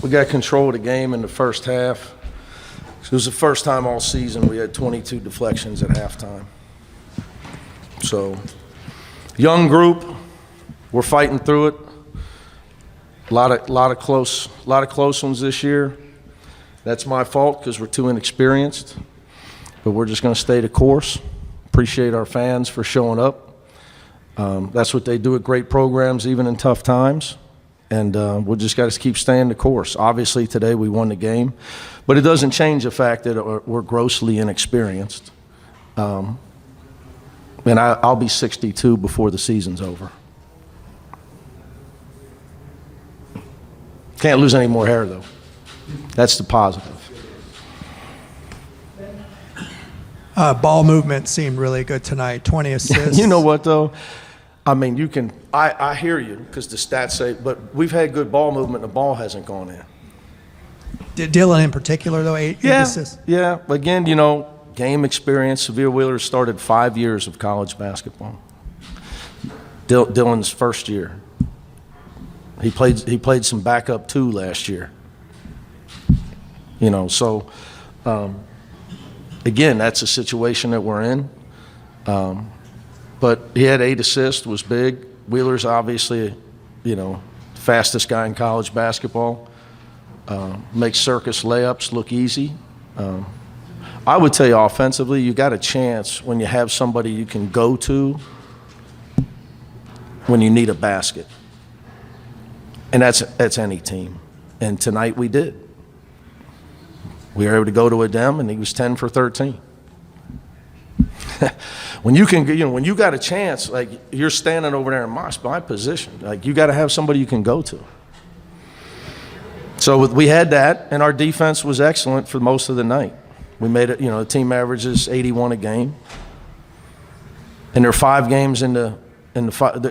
We got control of the game in the first half. It was the first time all season we had 22 deflections at halftime. So, young group, we're fighting through it. A lot of close ones this year. That's my fault because we're too inexperienced. But we're just going to stay the course. Appreciate our fans for showing up. That's what they do at great programs, even in tough times. And we'll just got to keep staying the course. Obviously, today we won the game. But it doesn't change the fact that we're grossly inexperienced. And I'll be 62 before the season's over. Can't lose any more hair, though. That's the positive. Ball movement seemed really good tonight, 20 assists. You know what, though? I mean, you can – I hear you because the stats say – but we've had good ball movement and the ball hasn't gone in. Dylan in particular, though, eight assists. Yeah. Again, you know, game experience. Severe Wheeler started 5 years of college basketball. Dylan's first year. He played some backup too last year. You know, so again, that's a situation that we're in. But he had 8 assists, was big. Wheeler's obviously, you know, fastest guy in college basketball. Makes circus layups look easy. I would tell you offensively, you got a chance when you have somebody you can go to when you need a basket. And that's any team. And tonight we did. We were able to go to Adem, and he was 10 for 13. When you can, you know, when you got a chance, like you're standing over there in my position, like you got to have somebody you can go to. So we had that, and our defense was excellent for most of the night. We made it, you know, the team averages 81 a game. And there are 5 games in the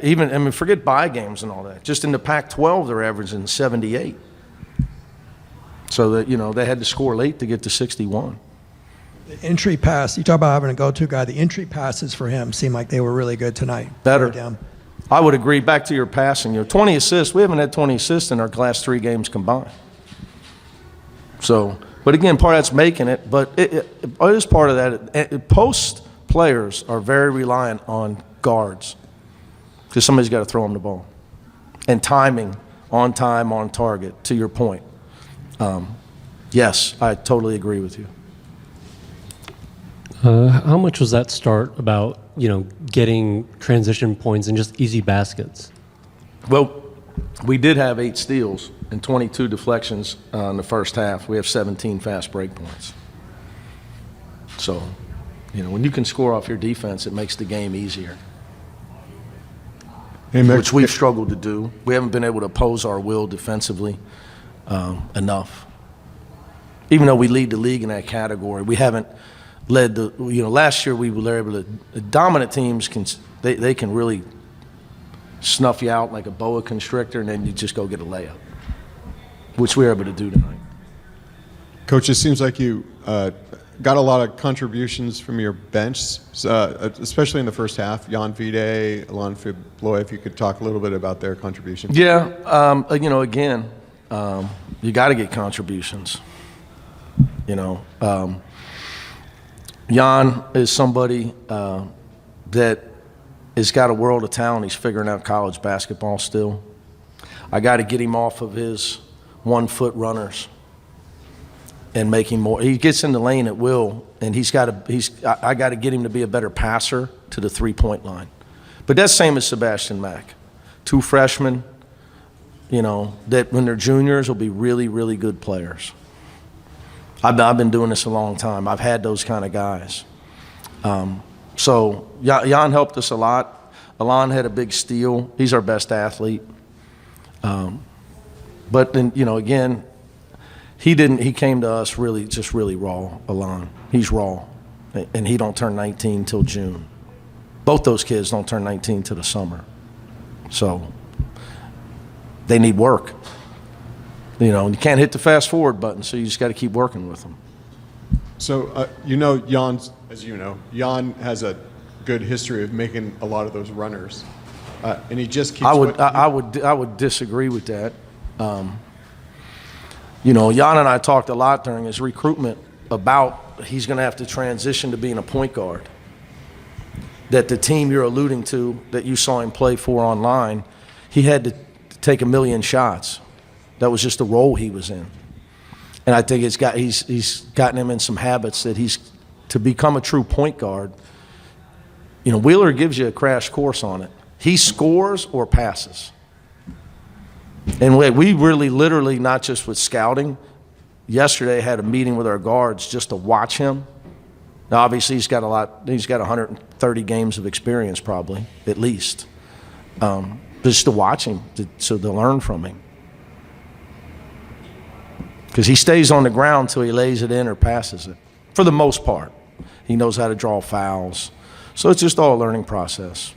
even, I mean, forget bye games and all that. Just in the Pac-12, they're averaging 78. So that, you know, they had to score late to get to 61. The entry pass, you talk about having a go-to guy, the entry passes for him seemed like they were really good tonight. Better. I would agree. Back to your passing, you know, 20 assists. We haven't had 20 assists in our last 3 games combined. So, but again, part of that's making it, but it is part of that. Post players are very reliant on guards because somebody's got to throw them the ball. And timing, on time, on target, to your point. Yes, I totally agree with you. How much was that start about, you know, getting transition points and just easy baskets? Well, we did have 8 steals and 22 deflections in the first half. We have 17 fast break points. So, you know, when you can score off your defense, it makes the game easier, which we've struggled to do. We haven't been able to oppose our will defensively enough. Even though we lead the league in that category, we haven't led the, you know, last year we were able to, the dominant teams they can really snuff you out like a boa constrictor, and then you just go get a layup, which we were able to do tonight. Coach, it seems like you got a lot of contributions from your bench, especially in the first half. Jan Vide, Alon Fibloy, if you could talk a little bit about their contributions. Yeah, you know, again, you got to get contributions. You know, Jan is somebody that has got a world of talent. He's figuring out college basketball still. I got to get him off of his 1-foot runners and make him more. He gets in the lane at will, and I got to get him to be a better passer to the 3-point line. But that's same as Sebastian Mack. 2 freshmen, you know, that when they're juniors will be really, really good players. I've been doing this a long time. I've had those kind of guys. So Jan helped us a lot. Alon had a big steal. He's our best athlete. But then, you know, again, he came to us really raw, Alon. He's raw. And he don't turn 19 till June. Both those kids don't turn 19 till the summer. So they need work. You know, you can't hit the fast forward button, so you just got to keep working with them. So, you know, Jan has a good history of making a lot of those runners, and he just keeps. I would disagree with that. You know, Jan and I talked a lot during his recruitment about he's going to have to transition to being a point guard. That the team you're alluding to that you saw him play for online, he had to take 1 million shots. That was just the role he was in. And I think he's gotten him in some habits that to become a true point guard. You know, Wheeler gives you a crash course on it. He scores or passes. And we really literally, not just with scouting, yesterday had a meeting with our guards just to watch him. Now, obviously, he's got 130 games of experience probably, at least. Just to watch him, to learn from him. Because he stays on the ground till he lays it in or passes it, for the most part. He knows how to draw fouls. So it's just all a learning process.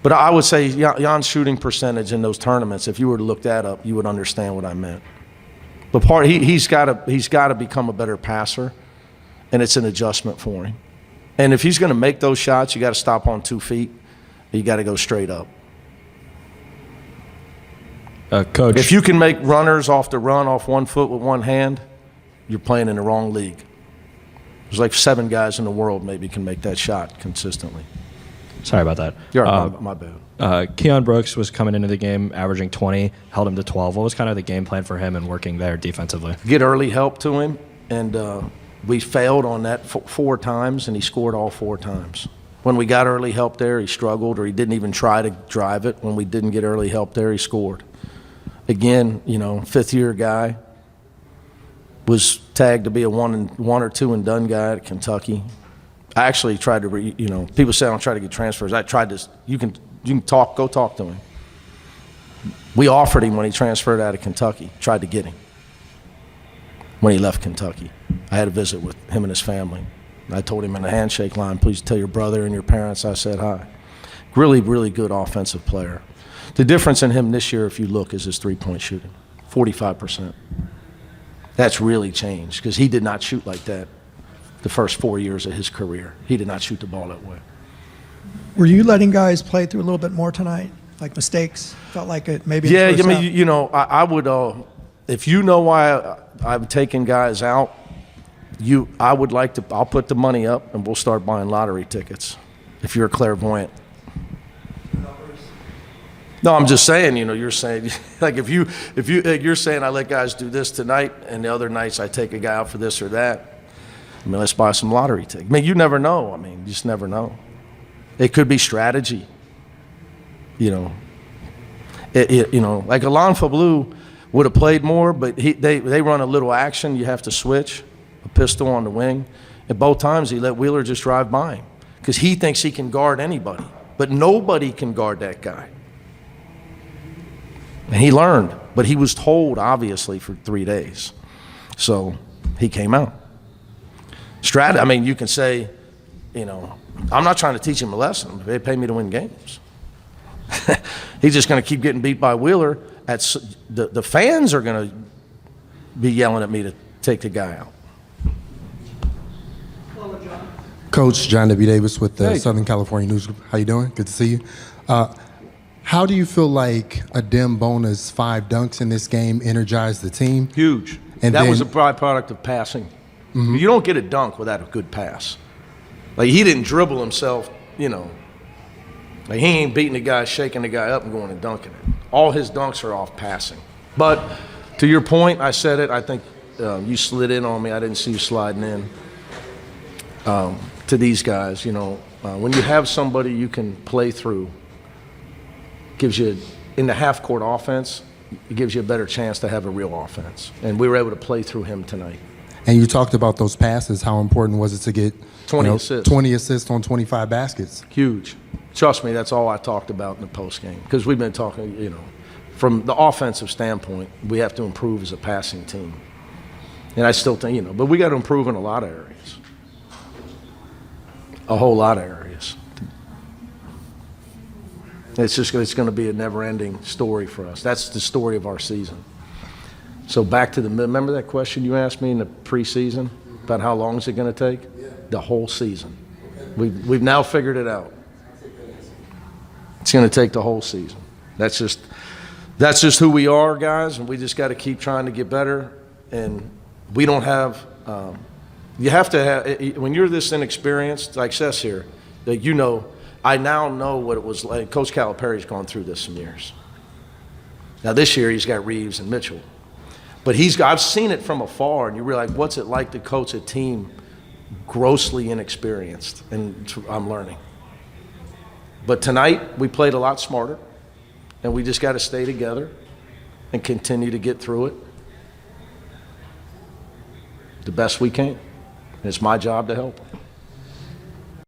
But I would say Jan's shooting percentage in those tournaments, if you were to look that up, you would understand what I meant. But he's got to become a better passer, and it's an adjustment for him. And if he's going to make those shots, you got to stop on 2 feet. You got to go straight up. Coach, if you can make runners off 1 foot with one hand, you're playing in the wrong league. There's like 7 guys in the world maybe can make that shot consistently. sorry about that. My bad. Keon Brooks was coming into the game averaging 20, held him to 12. What was kind of the game plan for him and working there defensively? Get early help to him, and we failed on that 4 times, and he scored all 4 times. When we got early help there, he struggled, or he didn't even try to drive it. When we didn't get early help there, he scored. Again, you know, 5th-year guy, was tagged to be a one or two and done guy at Kentucky. I actually tried to, people say I don't try to get transfers. I tried to. You can go talk to him. We offered him when he transferred out of Kentucky. Tried to get him when he left Kentucky. I had a visit with him and his family. I told him in the handshake line, please tell your brother and your parents I said hi. Really, really good offensive player. The difference in him this year, if you look, is his three-point shooting, 45%. That's really changed because he did not shoot like that the first 4 years of his career. He did not shoot the ball that way. Were you letting guys play through a little bit more tonight? Like mistakes? Felt like it maybe in Yeah, the first I half? mean, I would, if you know why I'm taking guys out, I would like to, I'll put the money up and we'll start buying lottery tickets if you're a clairvoyant. No, I'm just saying, you're saying, like if you're saying I let guys do this tonight and the other nights I take a guy out for this or that, I mean, let's buy some lottery tickets. I mean, you never know. I mean, you just never know. It could be strategy. Like Alon Fablou would have played more, but they run a little action. You have to switch, a pistol on the wing. And both times he let Wheeler just drive by him because he thinks he can guard anybody. But nobody can guard that guy. And he learned, but he was told, obviously, for 3 days. So he came out. I mean, you can say, I'm not trying to teach him a lesson. They pay me to win games. He's just going to keep getting beat by Wheeler. The fans are going to be yelling at me to take the guy out. Coach John W. Davis with the Hey. Southern California News Group. How you doing? Good to see you. How do you feel like Adem Bona's 5 dunks in this game energized the team? Huge. And that then- was a byproduct of passing. Mm-hmm. You don't get a dunk without a good pass. Like, he didn't dribble himself, Like, he ain't beating the guy, shaking the guy up and going and dunking it. All his dunks are off passing. But to your point, I said it. I think you slid in on me. I didn't see you sliding in. To these guys, when you have somebody you can play through, gives you, in the half-court offense, it gives you a better chance to have a real offense. And we were able to play through him tonight. And you talked about those passes. How important was it to get 20 assists. 20 assists on 25 baskets? Huge. Trust me, that's all I talked about in the postgame. Because we've been talking, from the offensive standpoint, we have to improve as a passing team. And I still think, but we got to improve in a lot of areas. A whole lot of areas. It's going to be a never-ending story for us. That's the story of our season. So back to remember that question you asked me in the preseason about how long is it going to take? Yeah. The whole season. We've now figured it out. It's going to take the whole season. That's just who we are, guys, and we just got to keep trying to get better. And we don't have, you have to have, when you're this inexperienced, like Seth's here, that you know, I now know what it was like. Coach Calipari's gone through this some years. Now this year he's got Reeves and Mitchell. But I've seen it from afar, and you realize what's it like to coach a team grossly inexperienced, and I'm learning. But tonight we played a lot smarter, and we just got to stay together and continue to get through it the best we can. And it's my job to help them.